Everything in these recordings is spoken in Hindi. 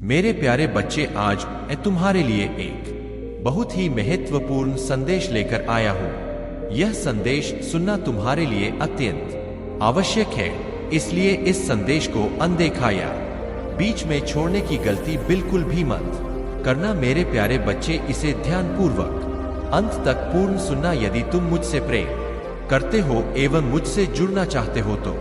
मेरे प्यारे बच्चे, आज मैं तुम्हारे लिए एक बहुत ही महत्वपूर्ण संदेश लेकर आया हूँ। यह संदेश सुनना तुम्हारे लिए अत्यंत आवश्यक है, इसलिए इस संदेश को अनदेखा या बीच में छोड़ने की गलती बिल्कुल भी मत करना। मेरे प्यारे बच्चे, इसे ध्यानपूर्वक अंत तक पूर्ण सुनना। यदि तुम मुझसे प्रेम करते हो एवं मुझसे जुड़ना चाहते हो तो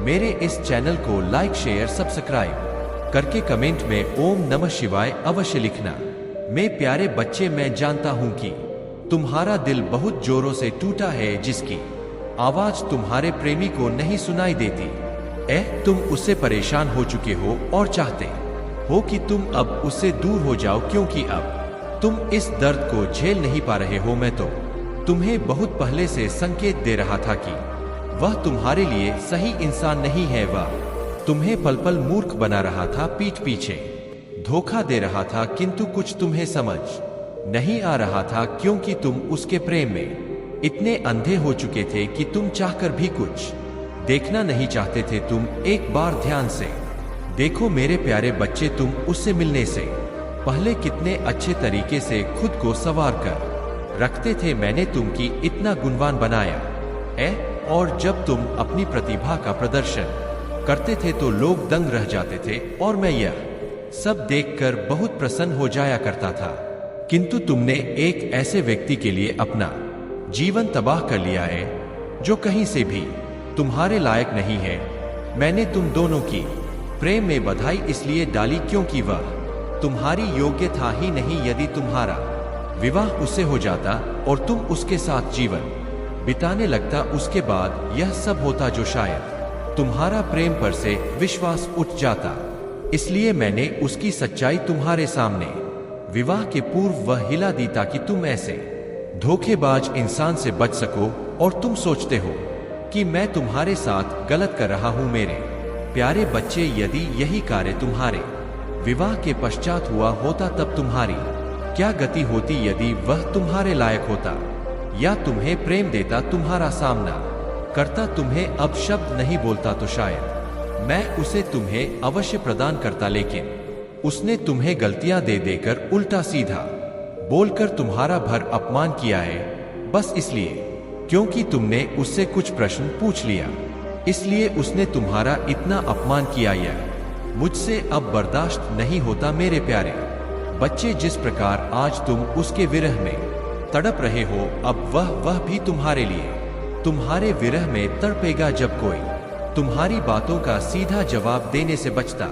मेरे इस चैनल को लाइक, शेयर, सब्सक्राइब करके कमेंट में ओम नमः शिवाय अवश्य लिखना। मेरे प्यारे बच्चे, मैं जानता हूं कि तुम्हारा दिल बहुत जोरों से टूटा है, जिसकी आवाज तुम्हारे प्रेमी को नहीं सुनाई देती। तुम उससे परेशान हो चुके हो और चाहते हो कि तुम अब उससे दूर हो जाओ, क्योंकि अब तुम इस दर्द को झेल नहीं पा रहे हो। मैं तो तुम्हें बहुत पहले से संकेत दे रहा था कि वह तुम्हारे लिए सही इंसान नहीं है। वह तुम्हें पल पल मूर्ख बना रहा था, पीठ पीछे धोखा दे रहा था, किंतु कुछ तुम्हें समझ नहीं आ रहा था, क्योंकि तुम उसके प्रेम में इतने अंधे हो चुके थे कि तुम चाहकर भी कुछ देखना नहीं चाहते थे। तुम एक बार ध्यान से देखो मेरे प्यारे बच्चे, तुम उससे मिलने से पहले कितने अच्छे तरीके से खुद को संवार कर रखते थे। मैंने तुमकी इतना गुणवान बनाया और जब तुम अपनी प्रतिभा का प्रदर्शन करते थे तो लोग दंग रह जाते थे, और मैं यह सब देखकर बहुत प्रसन्न हो जाया करता था। किंतु तुमने एक ऐसे व्यक्ति के लिए अपना जीवन तबाह कर लिया है जो कहीं से भी तुम्हारे लायक नहीं है। मैंने तुम दोनों की प्रेम में बधाई इसलिए डाली क्योंकि वह तुम्हारी योग्य था ही नहीं। यदि तुम्हारा विवाह उससे हो जाता और तुम उसके साथ जीवन बिताने लगता, उसके बाद यह सब होता जो शायद तुम्हारा प्रेम पर से विश्वास उठ जाता। इसलिए मैंने उसकी सच्चाई तुम्हारे सामने विवाह के पूर्व वह हिला दी ताकि तुम ऐसे धोखेबाज इंसान से बच सको। और तुम सोचते हो कि मैं तुम्हारे साथ गलत कर रहा हूं। मेरे प्यारे बच्चे, यदि यही कार्य तुम्हारे विवाह के पश्चात हुआ होता तब तुम्हारी क्या गति होती। यदि वह तुम्हारे लायक होता या तुम्हें प्रेम देता, तुम्हारा सामना करता, तुम्हें अब शब्द नहीं बोलता, तो शायद मैं उसे तुम्हें अवश्य प्रदान करता। लेकिन उसने तुम्हें गलतियां दे देकर उल्टा सीधा बोलकर तुम्हारा भर अपमान किया है, बस इसलिए क्योंकि तुमने उससे कुछ प्रश्न पूछ लिया। इसलिए उसने तुम्हारा इतना अपमान किया। यह मुझसे अब बर्दाश्त नहीं होता। मेरे प्यारे बच्चे, जिस प्रकार आज तुम उसके विरह में तड़प रहे हो, अब वह भी तुम्हारे लिए तुम्हारे विरह में तड़पेगा। जब कोई तुम्हारी बातों का सीधा जवाब देने से बचता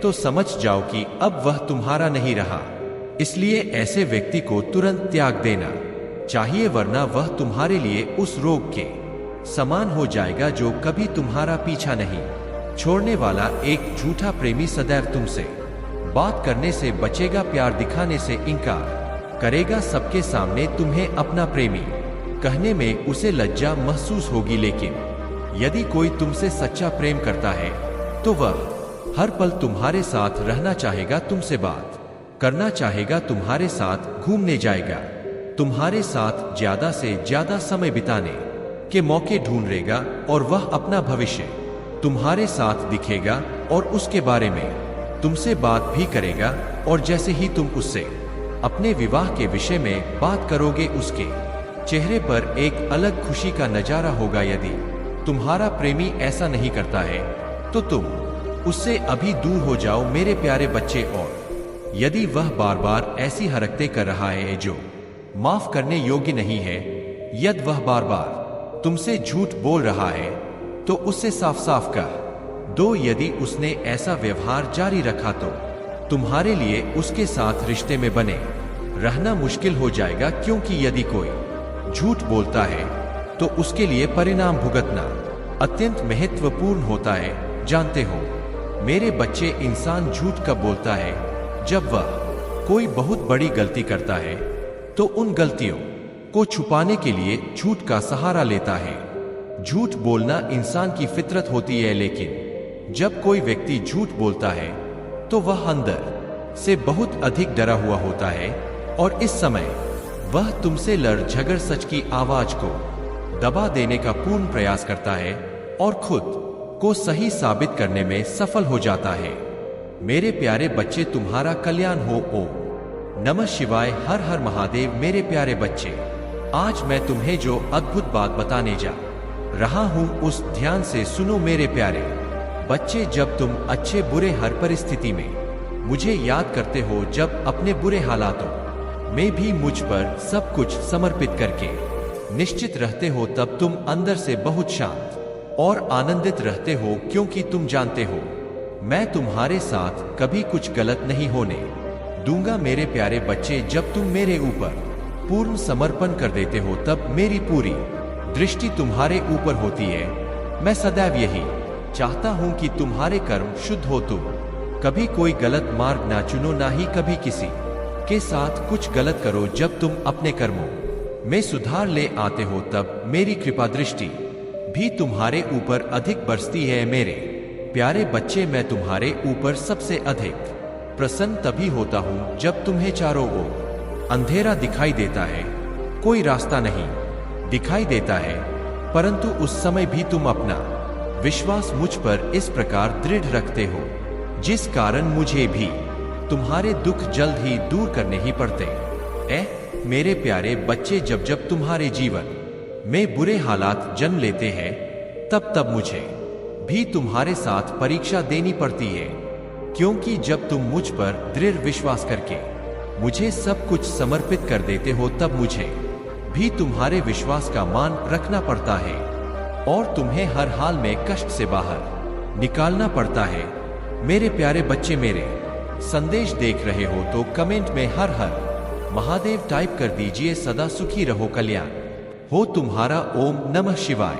तो समझ जाओ कि अब वह तुम्हारा नहीं रहा। इसलिए ऐसे व्यक्ति को तुरंत त्याग देना चाहिए, वरना वह तुम्हारे लिए उस रोग के समान हो जाएगा जो कभी तुम्हारा पीछा नहीं छोड़ने वाला। एक झूठा प्रेमी सदैव तुमसे बात करने से बचेगा, प्यार दिखाने से इनकार करेगा, सबके सामने तुम्हें अपना प्रेमी कहने में उसे लज्जा महसूस होगी। लेकिन यदि कोई तुमसे सच्चा प्रेम करता है तो वह हर पल तुम्हारे साथ रहना चाहेगा, तुमसे बात करना चाहेगा, तुम्हारे साथ घूमने जाएगा, तुम्हारे साथ ज्यादा से ज्यादा समय बिताने के मौके ढूंढेगा, और वह अपना भविष्य तुम्हारे साथ दिखेगा और उसके बारे में तुमसे बात भी करेगा। और जैसे ही तुम उससे अपने विवाह के विषय में बात करोगे, उसके चेहरे पर एक अलग खुशी का नजारा होगा। यदि तुम्हारा प्रेमी ऐसा नहीं करता है तो तुम उससे अभी दूर हो जाओ मेरे प्यारे बच्चे। और यदि वह बार बार ऐसी हरकतें कर रहा है जो माफ करने योग्य नहीं है, यदि वह बार बार तुमसे झूठ बोल रहा है तो उससे साफ साफ कह दो। यदि उसने ऐसा व्यवहार जारी रखा तो तुम्हारे लिए उसके साथ रिश्ते में बने रहना मुश्किल हो जाएगा, क्योंकि यदि कोई झूठ बोलता है तो उसके लिए परिणाम भुगतना अत्यंत महत्वपूर्ण होता है। जानते हो मेरे बच्चे, इंसान झूठ कब बोलता है? जब वह कोई बहुत बड़ी गलती करता है तो उन गलतियों को छुपाने के लिए झूठ का सहारा लेता है। झूठ बोलना इंसान की फितरत होती है, लेकिन जब कोई व्यक्ति झूठ बोलता है तो वह अंदर से बहुत अधिक डरा हुआ होता है, और इस समय वह तुमसे लड़ झगड़ सच की आवाज को दबा देने का पूर्ण प्रयास करता है और खुद को सही साबित करने में सफल हो जाता है। मेरे प्यारे बच्चे तुम्हारा कल्याण हो। ओम नमः शिवाय। हर हर महादेव। मेरे प्यारे बच्चे, आज मैं तुम्हें जो अद्भुत बात बताने जा रहा हूँ उस ध्यान से सुनो मेरे प्यारे बच्चे। जब तुम अच्छे बुरे हर परिस्थिति में मुझे याद करते हो, जब अपने बुरे हालातों में भी मुझ पर सब कुछ समर्पित करके निश्चित रहते हो, तब तुम अंदर से बहुत शांत और आनंदित रहते हो, क्योंकि तुम जानते हो मैं तुम्हारे साथ कभी कुछ गलत नहीं होने दूंगा। मेरे प्यारे बच्चे, जब तुम मेरे ऊपर पूर्ण समर्पण कर देते हो, तब मेरी पूरी दृष्टि तुम्हारे ऊपर होती है। मैं सदैव यही चाहता हूं कि तुम्हारे कर्म शुद्ध हो, तुम कभी कोई गलत मार्ग ना चुनो, ना ही कभी किसी के साथ कुछ गलत करो। जब तुम अपने कर्मों में सुधार ले आते हो, तब मेरी कृपा दृष्टि भी तुम्हारे ऊपर अधिक बरसती है। मेरे प्यारे बच्चे, मैं तुम्हारे ऊपर सबसे अधिक प्रसन्न तभी होता हूं जब तुम्हें चारों ओर अंधेरा दिखाई देता है, कोई रास्ता नहीं दिखाई देता है, परंतु उस समय भी तुम अपना विश्वास मुझ पर इस प्रकार दृढ़ रखते हो, जिस कारण मुझे भी तुम्हारे दुख जल्द ही दूर करने ही पड़ते। मेरे प्यारे बच्चे, जब जब तुम्हारे जीवन में बुरे हालात जन्म लेते हैं, तब तब मुझे भी तुम्हारे साथ परीक्षा देनी पड़ती है, क्योंकि जब तुम मुझ पर दृढ़ विश्वास करके मुझे सब कुछ समर्पित कर देते हो, तब मुझे भी तुम्हारे विश्वास का मान रखना पड़ता है और तुम्हें हर हाल में कष्ट से बाहर निकालना पड़ता है। मेरे प्यारे बच्चे, मेरे संदेश देख रहे हो तो कमेंट में हर हर महादेव टाइप कर दीजिए। सदा सुखी रहो, कल्याण हो तुम्हारा। ओम नमः शिवाय।